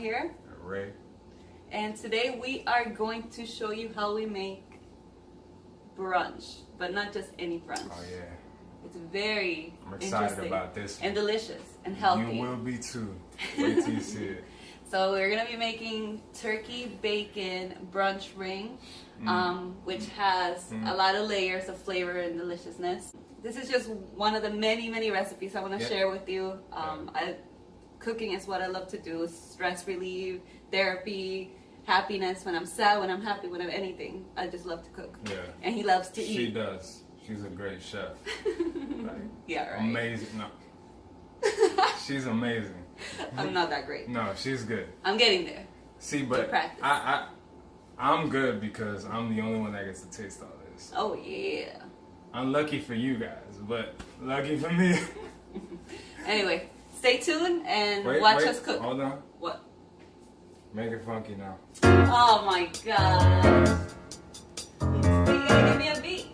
here. Ray. And today we are going to show you how we make brunch, but not just any brunch. Oh yeah. It's very I'm excited interesting about this one. and delicious and healthy. You will be too. Wait till you see it. So we're gonna be making turkey bacon brunch ring, which has a lot of layers of flavor and deliciousness. This is just one of the many recipes I want to share with you. Cooking is what I love to do. Stress relief, therapy, happiness. When I'm sad, when I'm happy, when I'm anything, I just love to cook. Yeah. And he loves to eat. She does. She's a great chef. Like, yeah, right. Amazing. No. She's amazing. I'm not that great. No, she's good. I'm getting there. See, but I'm good because I'm the only one that gets to taste all this. Oh yeah. Unlucky for you guys, but lucky for me. Anyway, stay tuned and watch us cook. Hold on. What? Make it funky now. Oh my gosh. You gotta give me a beat.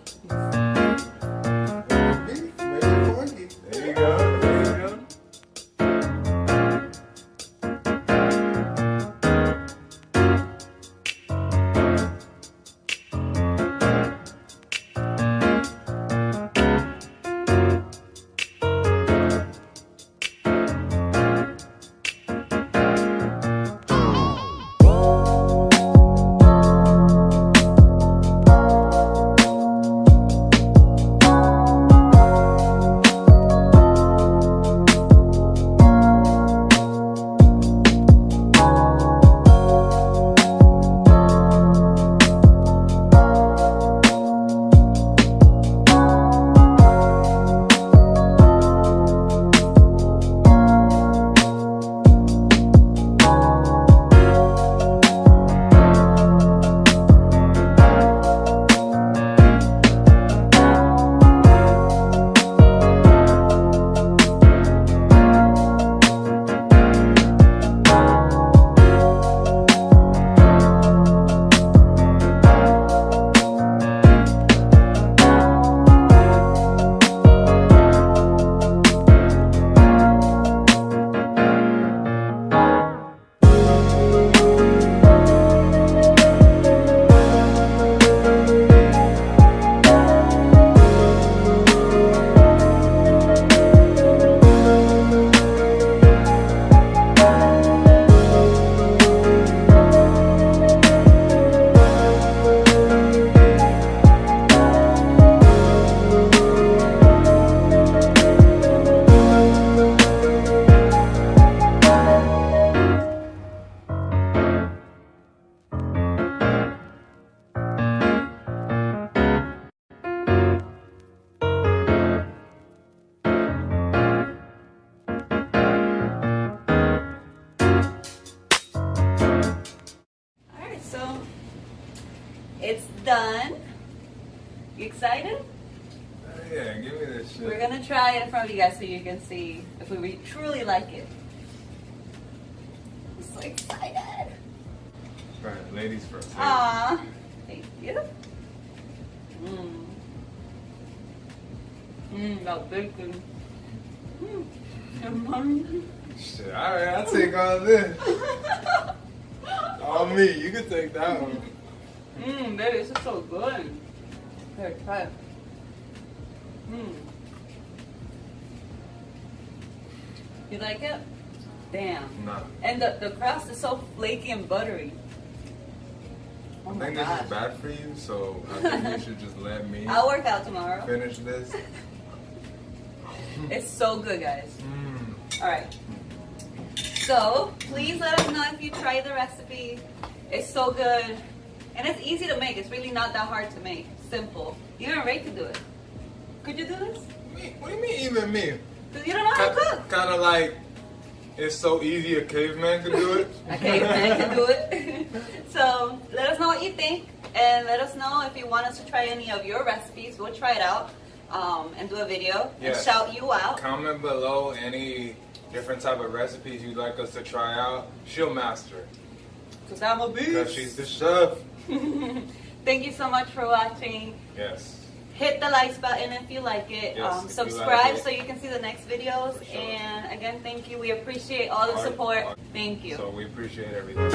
Make it funky. There you go. There you go. It's done. You excited? Yeah, give me this shit. We're gonna try it in front of you guys so you can see if we truly like it. I'm so excited. Right, ladies first. Aww, thank you. That bacon. Shit, alright, I'll take all this. All me, you can take that one. Baby, this is so good. Here, try it. You like it? Damn. No. And the crust is so flaky and buttery. Oh I my think gosh. this is bad for you, so I think you should just let me I'll work out tomorrow. finish this. It's so good, guys. Alright. So, please let us know if you try the recipe. It's so good. And it's easy to make. It's really not that hard to make. Simple. Even Ray can do it. Could you do this? Me? What do you mean, even me? Because you don't know how to cook. Kind of like, it's so easy a caveman can do it. A caveman can do it. So, let us know what you think. And let us know if you want us to try any of your recipes. We'll try it out and do a video and shout you out. Comment below any different type of recipes you'd like us to try out. She'll master it. Because I'm a beast. Because she's the chef. Thank you so much for watching. Yes. Hit the likes button if you like it. Yes, subscribe like it. So you can see the next videos. For sure. And again, thank you. We appreciate all the support. Thank you. So we appreciate everything.